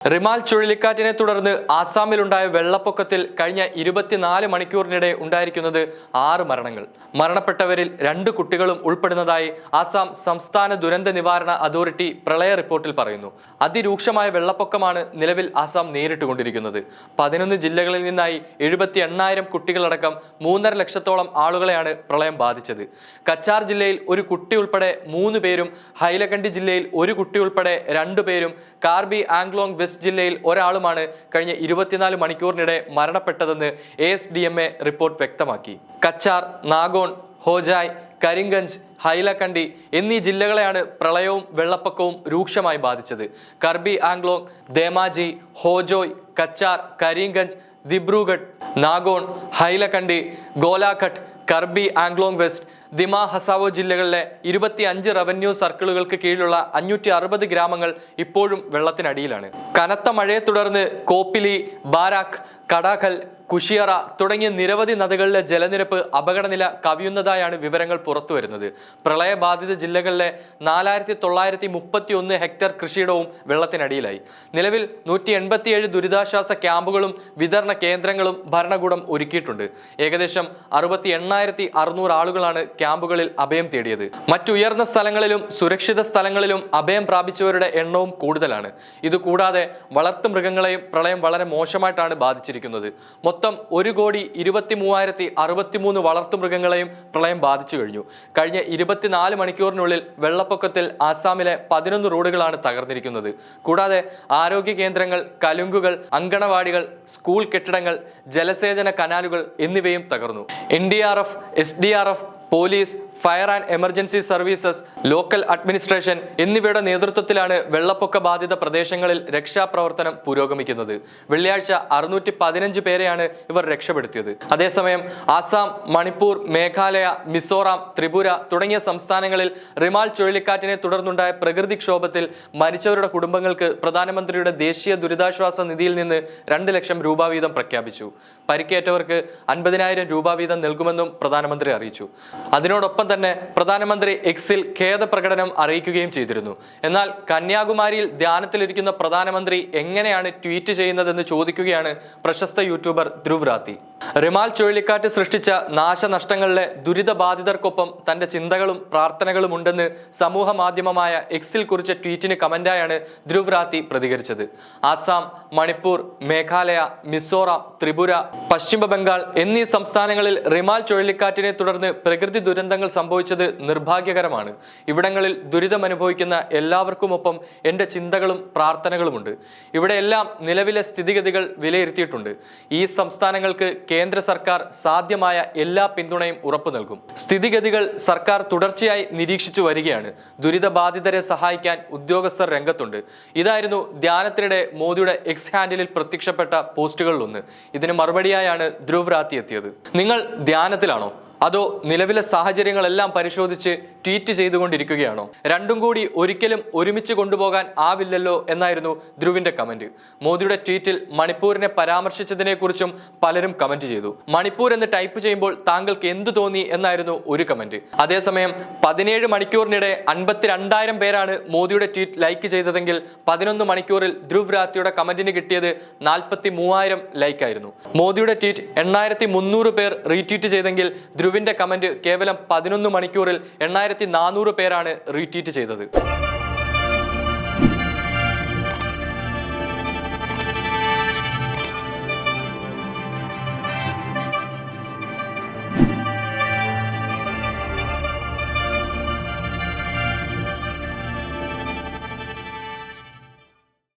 റിമാൽ ചുഴലിക്കാറ്റിനെ തുടർന്ന് ആസാമിലുണ്ടായ വെള്ളപ്പൊക്കത്തിൽ കഴിഞ്ഞ 24 മണിക്കൂറിനിടെ ഉണ്ടായിരിക്കുന്നത് 6 മരണങ്ങൾ. മരണപ്പെട്ടവരിൽ 2 കുട്ടികളും ഉൾപ്പെടുന്നതായി ആസാം സംസ്ഥാന ദുരന്ത നിവാരണ അതോറിറ്റി പ്രളയ റിപ്പോർട്ടിൽ പറയുന്നു. അതിരൂക്ഷമായ വെള്ളപ്പൊക്കമാണ് നിലവിൽ ആസാം നേരിട്ടുകൊണ്ടിരിക്കുന്നത്. 11 ജില്ലകളിൽ നിന്നായി 78,000 കുട്ടികളടക്കം 3.5 ലക്ഷത്തോളം ആളുകളെയാണ് പ്രളയം ബാധിച്ചത്. കച്ചാർ ജില്ലയിൽ ഒരു കുട്ടി ഉൾപ്പെടെ 3 പേരും, ഹൈലക്കണ്ടി ജില്ലയിൽ ഒരു കുട്ടി ഉൾപ്പെടെ 2 പേരും, കാർബി ആംഗ്ലോങ് വെസ്റ്റ് ജില്ലയിൽ ഒരാളുമാണ് കഴിഞ്ഞ 24 മണിക്കൂറിനിടെ മരണപ്പെട്ടതെന്ന് ASDMA റിപ്പോർട്ട് വ്യക്തമാക്കി. കച്ചാർ, നാഗോൺ, ഹോജായ്, കരിംഗഞ്ച്, ഹൈലക്കണ്ടി എന്നീ ജില്ലകളെയാണ് പ്രളയവും വെള്ളപ്പൊക്കവും രൂക്ഷമായി ബാധിച്ചത്. കർബി ആംഗ്ലോങ്, ധേമാജി, ഹോജോയ്, കച്ചാർ, കരിംഗഞ്ച്, ദിബ്രുഗഡ്, നാഗോൺ, ഹൈലക്കണ്ടി, ഗോലാഘട്ട്, കർബി ആംഗ്ലോങ് വെസ്റ്റ്, ദിമാ ഹസാവോ ജില്ലകളിലെ 25 റവന്യൂ സർക്കിളുകൾക്ക് കീഴിലുള്ള 560 ഗ്രാമങ്ങൾ ഇപ്പോഴും വെള്ളത്തിനടിയിലാണ്. കനത്ത മഴയെ തുടർന്ന് കോപ്പിലി, ബാരാക്ക്, കടാഖൽ, കുഷിയറ തുടങ്ങിയ നിരവധി നദികളിലെ ജലനിരപ്പ് അപകടനില കവിയുന്നതായാണ് വിവരങ്ങൾ പുറത്തുവരുന്നത്. പ്രളയബാധിത ജില്ലകളിലെ 4,931 ഹെക്ടർ കൃഷിയിടവും വെള്ളത്തിനടിയിലായി. നിലവിൽ 187 ദുരിതാശ്വാസ ക്യാമ്പുകളും വിതരണ കേന്ദ്രങ്ങളും ഭരണകൂടം ഒരുക്കിയിട്ടുണ്ട്. ഏകദേശം 68,600 ആളുകളാണ് ക്യാമ്പുകളിൽ അഭയം തേടിയത്. മറ്റുയർന്ന സ്ഥലങ്ങളിലും സുരക്ഷിത സ്ഥലങ്ങളിലും അഭയം പ്രാപിച്ചവരുടെ എണ്ണവും കൂടുതലാണ്. ഇതുകൂടാതെ വളർത്തുമൃഗങ്ങളെയും പ്രളയം വളരെ മോശമായിട്ടാണ് ബാധിച്ചിരിക്കുന്നത്. മൊത്തം 1,23,063 വളർത്തുമൃഗങ്ങളെയും പ്രളയം ബാധിച്ചു കഴിഞ്ഞു. കഴിഞ്ഞ 24 മണിക്കൂറിനുള്ളിൽ വെള്ളപ്പൊക്കത്തിൽ ആസാമിലെ 11 റോഡുകളാണ് തകർന്നിരിക്കുന്നത്. കൂടാതെ ആരോഗ്യ കേന്ദ്രങ്ങൾ, കലുങ്കുകൾ, അങ്കണവാടികൾ, സ്കൂൾ കെട്ടിടങ്ങൾ, ജലസേചന കനാലുകൾ എന്നിവയും തകർന്നു. NDRF, SDRF, police, fire and emergency services, local administration എന്നിവയുടെ നേതൃത്വത്തിലാണ് വെള്ളപ്പൊക്ക ബാധിത പ്രദേശങ്ങളിൽ രക്ഷാപ്രവർത്തനം പുരോഗമിക്കുന്നത്. വെള്ളിയാഴ്ച 615 പേരെയാണ് ഇവർ രക്ഷപ്പെടുത്തിയത്. അതേസമയം ആസാം, മണിപ്പൂർ, മേഘാലയ, മിസോറാം, ത്രിപുര തുടങ്ങിയ സംസ്ഥാനങ്ങളിൽ റിമാൽ ചുഴലിക്കാറ്റിനെ തുടർന്നുണ്ടായ പ്രകൃതിക്ഷോഭത്തിൽ മരിച്ചവരുടെ കുടുംബങ്ങൾക്ക് പ്രധാനമന്ത്രിയുടെ ദേശീയ ദുരിതാശ്വാസ നിധിയിൽ നിന്ന് 2 ലക്ഷം രൂപ വീതം പ്രഖ്യാപിച്ചു. പരിക്കേറ്റവർക്ക് 50,000 രൂപ വീതം നൽകുമെന്നും പ്രധാനമന്ത്രി അറിയിച്ചു. അതിനോടൊപ്പം തന്നെ പ്രധാനമന്ത്രി എക്സിൽ ഖേദപ്രകടനം അറിയിക്കുകയും ചെയ്തിരുന്നു. എന്നാൽ കന്യാകുമാരിയിൽ ധ്യാനത്തിലിരിക്കുന്ന പ്രധാനമന്ത്രി എങ്ങനെയാണ് ട്വീറ്റ് ചെയ്യുന്നതെന്ന് ചോദിക്കുകയാണ് പ്രശസ്ത യൂട്യൂബർ ധ്രുവ് രാത്തി. റിമാൽ ചുഴലിക്കാറ്റ് സൃഷ്ടിച്ച നാശനഷ്ടങ്ങളിലെ ദുരിതബാധിതർക്കൊപ്പം തന്റെ ചിന്തകളും പ്രാർത്ഥനകളും ഉണ്ടെന്ന് സമൂഹ മാധ്യമമായ എക്സിൽ കുറിച്ച ട്വീറ്റിന് കമന്റായാണ് ധ്രുവ് രാത്തി പ്രതികരിച്ചത്. ആസാം, മണിപ്പൂർ, മേഘാലയ, മിസോറാം, ത്രിപുര, പശ്ചിമ ബംഗാൾ എന്നീ സംസ്ഥാനങ്ങളിൽ റിമാൽ ചുഴലിക്കാറ്റിനെ തുടർന്ന് പ്രകൃതി ദുരന്തങ്ങൾ സംഭവിച്ചത് നിർഭാഗ്യകരമാണ്. ഇവിടങ്ങളിൽ ദുരിതമനുഭവിക്കുന്ന എല്ലാവർക്കുമൊപ്പം എൻ്റെ ചിന്തകളും പ്രാർത്ഥനകളുമുണ്ട്. ഇവിടെയെല്ലാം നിലവിലെ സ്ഥിതിഗതികൾ വിലയിരുത്തിയിട്ടുണ്ട്. ഈ സംസ്ഥാനങ്ങൾക്ക് കേന്ദ്ര സർക്കാർ സാധ്യമായ എല്ലാ പിന്തുണയും ഉറപ്പു നൽകും. സ്ഥിതിഗതികൾ സർക്കാർ തുടർച്ചയായി നിരീക്ഷിച്ചു വരികയാണ്. ദുരിതബാധിതരെ സഹായിക്കാൻ ഉദ്യോഗസ്ഥർ രംഗത്തുണ്ട്. ഇതായിരുന്നു ധ്യാനത്തിനിടെ മോദിയുടെ എക്സ് ഹാൻഡിലിൽ പ്രത്യക്ഷപ്പെട്ട പോസ്റ്റുകളിലൊന്ന്. ഇതിന് മറുപടിയായാണ് ധ്രുവ് രാത്തി എത്തിയത്. നിങ്ങൾ ധ്യാനത്തിലാണോ? അതോ നിലവിലെ സാഹചര്യങ്ങളെല്ലാം പരിശോധിച്ച് ട്വീറ്റ് ചെയ്തുകൊണ്ടിരിക്കുകയാണോ? രണ്ടും കൂടി ഒരിക്കലും ഒരുമിച്ച് കൊണ്ടുപോകാൻ ആവില്ലല്ലോ എന്നായിരുന്നു ധ്രുവിന്റെ കമന്റ്. മോദിയുടെ ട്വീറ്റിൽ മണിപ്പൂരിനെ പരാമർശിച്ചതിനെ കുറിച്ചും പലരും കമന്റ് ചെയ്തു. മണിപ്പൂർ എന്ന് ടൈപ്പ് ചെയ്യുമ്പോൾ താങ്കൾക്ക് എന്തു തോന്നി എന്നായിരുന്നു ഒരു കമന്റ്. അതേസമയം 17 മണിക്കൂറിനിടെ 52,000 പേരാണ് മോദിയുടെ ട്വീറ്റ് ലൈക്ക് ചെയ്തതെങ്കിൽ 11 മണിക്കൂറിൽ ധ്രുവ് രാത്തിയുടെ കമന്റിന് കിട്ടിയത് 43,000 ലൈക്കായിരുന്നു. മോദിയുടെ ട്വീറ്റ് 8,300 പേർ റീട്വീറ്റ് ചെയ്തെങ്കിൽ ധ്രുവിന്റെ കമന്റ് കേവലം 11 മണിക്കൂറിൽ 8,400 പേരാണ് റീട്വീറ്റ് ചെയ്തത്.